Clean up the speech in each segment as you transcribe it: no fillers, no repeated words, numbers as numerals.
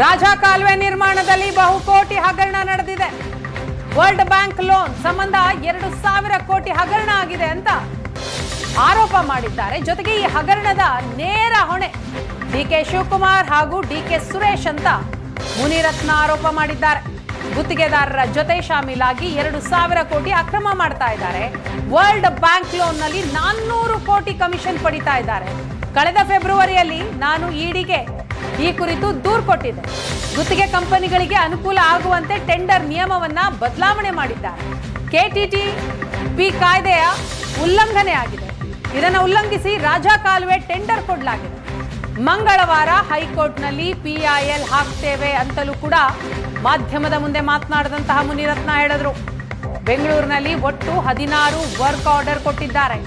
ರಾಜಾ ಕಾಲುವೆ ನಿರ್ಮಾಣದಲ್ಲಿ ಬಹುಕೋಟಿ ಹಗರಣ ನಡೆದಿದೆ. ವರ್ಲ್ಡ್ ಬ್ಯಾಂಕ್ ಲೋನ್ ಸಂಬಂಧ 2,000 ಕೋಟಿ ಹಗರಣ ಆಗಿದೆ ಅಂತ ಆರೋಪ ಮಾಡಿದ್ದಾರೆ. ಜೊತೆಗೆ ಈ ಹಗರಣದ ನೇರ ಹೊಣೆ ಡಿಕೆ ಶಿವಕುಮಾರ್ ಹಾಗೂ ಡಿಕೆ ಸುರೇಶ್ ಅಂತ ಮುನಿರತ್ನ ಆರೋಪ ಮಾಡಿದ್ದಾರೆ. ಗುತ್ತಿಗೆದಾರರ ಜೊತೆ ಶಾಮೀಲಾಗಿ 2,000 ಕೋಟಿ ಅಕ್ರಮ ಮಾಡ್ತಾ ಇದ್ದಾರೆ. ವರ್ಲ್ಡ್ ಬ್ಯಾಂಕ್ ಲೋನ್ ನಲ್ಲಿ 400 ಕೋಟಿ ಕಮಿಷನ್ ಪಡಿತಾ ಇದ್ದಾರೆ. ಕಳೆದ ಫೆಬ್ರವರಿಯಲ್ಲಿ ನಾನು ಇಡಿಗೆ ಈ ಕುರಿತು ದೂರು ಕೊಟ್ಟಿದ್ದೆ. ಗುತ್ತಿಗೆ ಕಂಪನಿಗಳಿಗೆ ಅನುಕೂಲ ಆಗುವಂತೆ ಟೆಂಡರ್ ನಿಯಮವನ್ನ ಬದಲಾವಣೆ ಮಾಡಿದ್ದಾರೆ. ಕೆಟಿಟಿಪಿ ಕಾಯ್ದೆಯ ಉಲ್ಲಂಘನೆ ಆಗಿದೆ. ಇದನ್ನು ಉಲ್ಲಂಘಿಸಿ ರಾಜಾ ಕಾಲುವೆ ಟೆಂಡರ್ ಕೊಡಲಾಗಿದೆ. ಮಂಗಳವಾರ ಹೈಕೋರ್ಟ್ನಲ್ಲಿ PIL ಹಾಕ್ತೇವೆ ಅಂತಲೂ ಕೂಡ ಮಾಧ್ಯಮದ ಮುಂದೆ ಮಾತನಾಡಿದಂತಹ ಮುನಿರತ್ನ ಹೇಳಿದ್ರು. ಬೆಂಗಳೂರಿನಲ್ಲಿ ಒಟ್ಟು 16 ವರ್ಕ್ ಆರ್ಡರ್ ಕೊಟ್ಟಿದ್ದಾರೆ.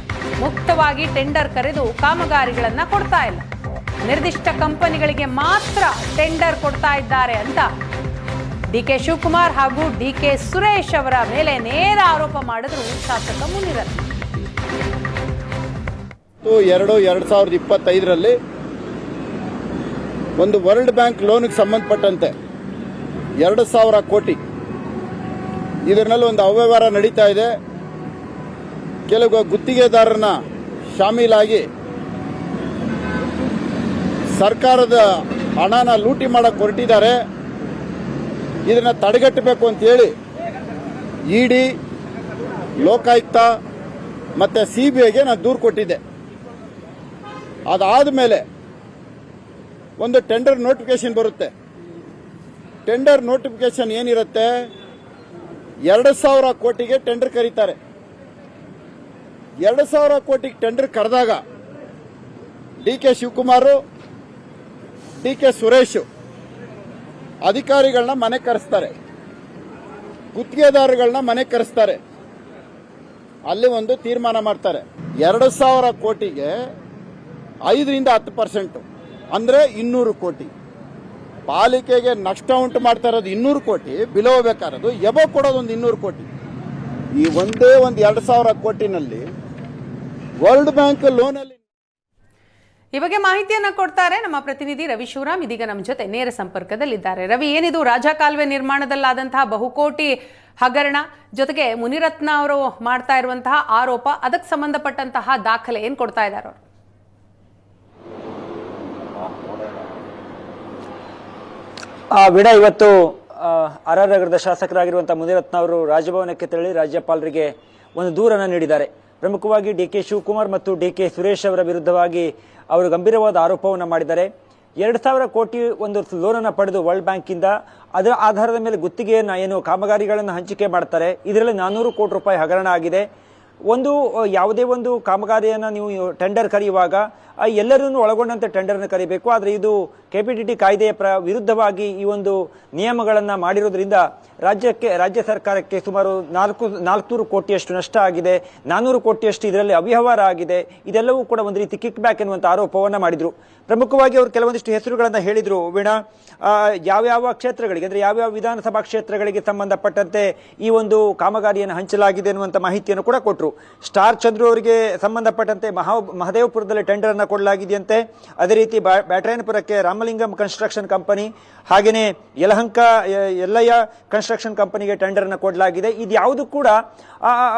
ಮುಕ್ತವಾಗಿ ಟೆಂಡರ್ ಕರೆದು ಕಾಮಗಾರಿಗಳನ್ನ ಕೊಡ್ತಾ ಇಲ್ಲ. ನಿರ್ದಿಷ್ಟ ಕಂಪನಿಗಳಿಗೆ ಮಾತ್ರ ಟೆಂಡರ್ ಕೊಡ್ತಾ ಇದ್ದಾರೆ ಅಂತ ಡಿಕೆ ಶಿವಕುಮಾರ್ ಹಾಗೂ ಡಿಕೆ ಸುರೇಶ್ ಅವರ ಮೇಲೆ ನೇರ ಆರೋಪ ಮಾಡಿದ್ರು ಶಾಸಕ ಮುನಿರತ್ನ. 2025ರಲ್ಲಿ ಒಂದು ವರ್ಲ್ಡ್ ಬ್ಯಾಂಕ್ ಲೋನ್ಗೆ ಸಂಬಂಧಪಟ್ಟಂತೆ 2,000 ಕೋಟಿ ಇದರಲ್ಲಿ ಒಂದು ಅವ್ಯವಹಾರ ನಡೀತಾ ಇದೆ. ಕೆಲವು ಗುತ್ತಿಗೆದಾರರನ್ನ ಶಾಮೀಲಾಗಿ ಸರ್ಕಾರದ ಹಣನ ಲೂಟಿ ಮಾಡಕ್ಕೆ ಹೊರಟಿದ್ದಾರೆ. ಇದನ್ನ ತಡೆಗಟ್ಟಬೇಕು ಅಂತ ಹೇಳಿ ಇಡಿ, ಲೋಕಾಯುಕ್ತ ಮತ್ತೆ CBIಗೆ ನಾನು ದೂರು ಕೊಟ್ಟಿದ್ದೆ. ಅದಾದ ಮೇಲೆ ಒಂದು ಟೆಂಡರ್ ನೋಟಿಫಿಕೇಶನ್ ಬರುತ್ತೆ. ಟೆಂಡರ್ ನೋಟಿಫಿಕೇಶನ್ ಏನಿರುತ್ತೆ, 2,000 ಕೋಟಿಗೆ ಟೆಂಡರ್ ಕರೀತಾರೆ. 2,000 ಕೋಟಿಗೆ ಟೆಂಡರ್ ಕರೆದಾಗ ಡಿಕೆ ಶಿವಕುಮಾರ್, ಡಿಕೆ ಸುರೇಶ್ ಅಧಿಕಾರಿಗಳನ್ನ ಮನೆ ಕರೆಸ್ತಾರೆ, ಗುತ್ತಿಗೆದಾರಗಳನ್ನ ಮನೆ ಕರೆಸ್ತಾರೆ. ಅಲ್ಲಿ ಒಂದು ತೀರ್ಮಾನ ಮಾಡ್ತಾರೆ. 2,000 ಕೋಟಿಗೆ 5ರಿಂದ 10% ಅಂದ್ರೆ 200 ಕೋಟಿ. ಪಾಲಿಕೆಗೆ ನಷ್ಟ ಉಂಟು ಮಾಡ್ತಾ ಇರೋದು 200 ಕೋಟಿ, ಬಿಲೋ ಬೇಕಾರದು ಎಬೋ ಕೊಡೋದು ಒಂದು 200 ಕೋಟಿ. ಈ ಒಂದೇ ಒಂದು 2,000 ಕೋಟಿನಲ್ಲಿ ವರ್ಲ್ಡ್ ಬ್ಯಾಂಕ್ ಲೋನ್ ಅಲ್ಲಿ. ಈ ಬಗ್ಗೆ ಮಾಹಿತಿಯನ್ನ ಕೊಡ್ತಾರೆ ನಮ್ಮ ಪ್ರತಿನಿಧಿ ರವಿ ಶಿವರಾಮ್. ಇದೀಗ ನಮ್ಮ ಜೊತೆ ನೇರ ಸಂಪರ್ಕದಲ್ಲಿದ್ದಾರೆ. ರವಿ, ಏನಿದು ರಾಜಾ ಕಾಲುವೆ ನಿರ್ಮಾಣದಲ್ಲಾದಂತಹ ಬಹುಕೋಟಿ ಹಗರಣ, ಜೊತೆಗೆ ಮುನಿರತ್ನ ಅವರು ಮಾಡ್ತಾ ಇರುವಂತಹ ಆರೋಪ, ಅದಕ್ಕೆ ಸಂಬಂಧಪಟ್ಟಂತಹ ದಾಖಲೆ ಏನ್ ಕೊಡ್ತಾ ಇದ್ದಾರೆ ಅವರು? ವೀಣಾ, ಇವತ್ತು RR ನಗರದ ಶಾಸಕರಾಗಿರುವಂತಹ ಮುನಿರತ್ನ ಅವರು ರಾಜಭವನಕ್ಕೆ ತೆರಳಿ ರಾಜ್ಯಪಾಲರಿಗೆ ಒಂದು ದೂರನ್ನು ನೀಡಿದ್ದಾರೆ. ಪ್ರಮುಖವಾಗಿ ಡಿಕೆ ಶಿವಕುಮಾರ್ ಮತ್ತು ಡಿಕೆ ಸುರೇಶ್ ಅವರ ವಿರುದ್ಧವಾಗಿ ಅವರು ಗಂಭೀರವಾದ ಆರೋಪವನ್ನು ಮಾಡಿದ್ದಾರೆ. 2,000 ಕೋಟಿ ಒಂದು ಲೋನನ್ನು ಪಡೆದು ವರ್ಲ್ಡ್ ಬ್ಯಾಂಕಿಂದ ಅದರ ಆಧಾರದ ಮೇಲೆ ಗುತ್ತಿಗೆಯನ್ನು ಏನು ಕಾಮಗಾರಿಗಳನ್ನು ಹಂಚಿಕೆ ಮಾಡ್ತಾರೆ. ಇದರಲ್ಲಿ 400 ಕೋಟಿ ರೂಪಾಯಿ ಹಗರಣ ಆಗಿದೆ. ಯಾವುದೇ ಒಂದು ಕಾಮಗಾರಿಯನ್ನು ನೀವು ಟೆಂಡರ್ ಕರೆಯುವಾಗ ಎಲ್ಲರನ್ನು ಒಳಗೊಂಡಂತೆ ಟೆಂಡರ್ನ ಕರಿಬೇಕು. ಆದರೆ ಇದು KPTT ಕಾಯ್ದೆಯ ವಿರುದ್ಧವಾಗಿ ಈ ಒಂದು ನಿಯಮಗಳನ್ನು ಮಾಡಿರೋದ್ರಿಂದ ರಾಜ್ಯ ಸರ್ಕಾರಕ್ಕೆ ಸುಮಾರು 400 ಕೋಟಿಯಷ್ಟು ನಷ್ಟ ಆಗಿದೆ. 400 ಕೋಟಿಯಷ್ಟು ಇದರಲ್ಲಿ ಅವ್ಯವಹಾರ ಆಗಿದೆ. ಇದೆಲ್ಲವೂ ಕೂಡ ಒಂದು ರೀತಿ ಕಿಕ್ ಬ್ಯಾಕ್ ಎನ್ನುವಂಥ ಆರೋಪವನ್ನು ಮಾಡಿದ್ರು. ಪ್ರಮುಖವಾಗಿ ಅವರು ಕೆಲವೊಂದಿಷ್ಟು ಹೆಸರುಗಳನ್ನು ಹೇಳಿದ್ರು. ವೀಣಾ, ಯಾವ್ಯಾವ ಕ್ಷೇತ್ರಗಳಿಗೆ ಅಂದ್ರೆ ಯಾವ್ಯಾವ ವಿಧಾನಸಭಾ ಕ್ಷೇತ್ರಗಳಿಗೆ ಸಂಬಂಧಪಟ್ಟಂತೆ ಈ ಒಂದು ಕಾಮಗಾರಿಯನ್ನು ಹಂಚಲಾಗಿದೆ ಎನ್ನುವಂಥ ಮಾಹಿತಿಯನ್ನು ಕೂಡ ಕೊಟ್ಟರು. ಸ್ಟಾರ್ ಚಂದ್ರು ಅವರಿಗೆ ಸಂಬಂಧಪಟ್ಟಂತೆ ಮಹದೇವಪುರದಲ್ಲಿ ಟೆಂಡರ್ ಅನ್ನು ಕೊಡಲಾಗಿದೆಯಂತೆ. ಅದೇ ರೀತಿ ಬ್ಯಾಟರಾಯನಪುರಕ್ಕೆ ರಾಮಲಿಂಗಂ ಕನ್ಸ್ಟ್ರಕ್ಷನ್ ಕಂಪನಿ, ಹಾಗೆಯೇ ಯಲ್ಲಯ್ಯ ಕನ್ಸ್ಟ್ರಕ್ಷನ್ ಕಂಪನಿಗೆ ಟೆಂಡರ್ ಅನ್ನು ಕೊಡಲಾಗಿದೆ. ಇದು ಯಾವುದು ಕೂಡ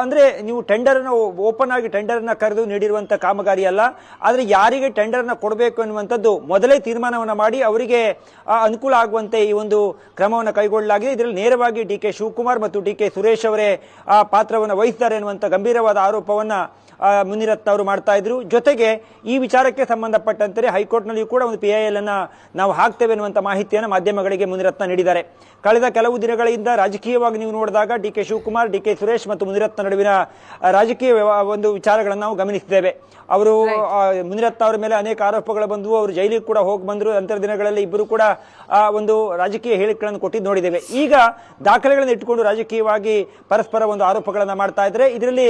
ಅಂದ್ರೆ ನೀವು ಟೆಂಡರ್ ಅನ್ನು ಓಪನ್ ಆಗಿ ಟೆಂಡರ್ ಅನ್ನ ಕರೆದು ನೀಡಿರುವಂತಹ ಕಾಮಗಾರಿ ಅಲ್ಲ. ಆದ್ರೆ ಯಾರಿಗೆ ಟೆಂಡರ್ ಅನ್ನ ಕೊಡಬೇಕು ಎನ್ನುವಂಥದ್ದು ಮೊದಲೇ ತೀರ್ಮಾನವನ್ನು ಮಾಡಿ ಅವರಿಗೆ ಅನುಕೂಲ ಆಗುವಂತೆ ಈ ಒಂದು ಕ್ರಮವನ್ನು ಕೈಗೊಳ್ಳಲಾಗಿದೆ. ಇದರಲ್ಲಿ ನೇರವಾಗಿ ಡಿಕೆ ಶಿವಕುಮಾರ್ ಮತ್ತು ಡಿಕೆ ಸುರೇಶ್ ಅವರೇ ಪಾತ್ರವನ್ನು ವಹಿಸಿದ್ದಾರೆ ಎನ್ನುವಂಥ ಗಂಭೀರವಾದ ಆರೋಪವನ್ನ ಮುನಿರತ್ನ ಅವರು ಮಾಡ್ತಾ ಇದ್ರು. ಜೊತೆಗೆ ಈ ವಿಚಾರಕ್ಕೆ ಸಂಬಂಧಪಟ್ಟಂತೆ ಹೈಕೋರ್ಟ್ನಲ್ಲಿಯೂ ಕೂಡ ಒಂದು PIL ಅನ್ನ ನಾವು ಹಾಕ್ತೇವೆ ಎನ್ನುವಂಥ ಮಾಹಿತಿಯನ್ನು ಮಾಧ್ಯಮಗಳಿಗೆ ಮುನಿರತ್ನ ನೀಡಿದ್ದಾರೆ. ಕಳೆದ ಕೆಲವು ದಿನಗಳಿಂದ ರಾಜಕೀಯವಾಗಿ ನೀವು ನೋಡಿದಾಗ ಡಿಕೆ ಶಿವಕುಮಾರ್, ಡಿಕೆ ಸುರೇಶ್ ಮತ್ತು ಮುನಿರತ್ನ ನಡುವಿನ ರಾಜಕೀಯ ಒಂದು ವಿಚಾರಗಳನ್ನು ನಾವು ಗಮನಿಸಿದ್ದೇವೆ. ಅವರು ಮುನಿರತ್ನ ಅವರ ಮೇಲೆ ಅನೇಕ ಆರೋಪಗಳು ಬಂದವು. ಅವರು ಜೈಲಿಗೆ ಕೂಡ ಹೋಗಿ ಬಂದರು. ನಂತರ ದಿನಗಳಲ್ಲಿ ಇಬ್ಬರು ಕೂಡ ಒಂದು ರಾಜಕೀಯ ಹೇಳಿಕೆಗಳನ್ನು ಕೊಟ್ಟಿದ್ದು ನೋಡಿದ್ದೇವೆ. ಈಗ ದಾಖಲೆಗಳನ್ನು ಇಟ್ಟುಕೊಂಡು ರಾಜಕೀಯವಾಗಿ ಪರಸ್ಪರ ಒಂದು ಆರೋಪಗಳನ್ನು ಮಾಡ್ತಾ ಇದ್ರೆ ಇದರಲ್ಲಿ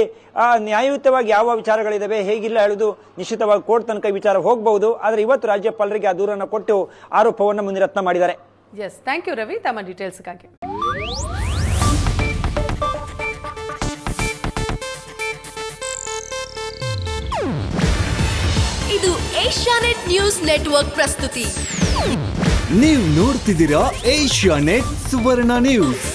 ನ್ಯಾಯಯುತವಾಗಿ ಯಾವ ವಿಚಾರಗಳಿದ್ದಾವೆ ಹೇಗಿಲ್ಲ ಹೇಳುವುದು ನಿಶ್ಚಿತವಾಗಿ ಕೋರ್ಟ್ ತನಕ ವಿಚಾರ ಹೋಗಬಹುದು. ಆದರೆ ಇವತ್ತು ರಾಜ್ಯಪಾಲರಿಗೆ ಆ ದೂರನ್ನು ಕೊಟ್ಟು ಆರೋಪವನ್ನು ಮುನಿರತ್ನ ಮಾಡಿದ್ದಾರೆ. ಎಸ್, ಥ್ಯಾಂಕ್ ಯು ರವಿ ತಮ್ಮ ಡೀಟೇಲ್ಸ್ಗಾಗಿ. ಇದು ಏಷ್ಯಾನೆಟ್ ನ್ಯೂಸ್ ನೆಟ್ವರ್ಕ್ ಪ್ರಸ್ತುತಿ. ನೀವು ನೋಡ್ತಿದ್ದೀರಾ ಏಷ್ಯಾ ನೆಟ್ ಸುವರ್ಣ ನ್ಯೂಸ್.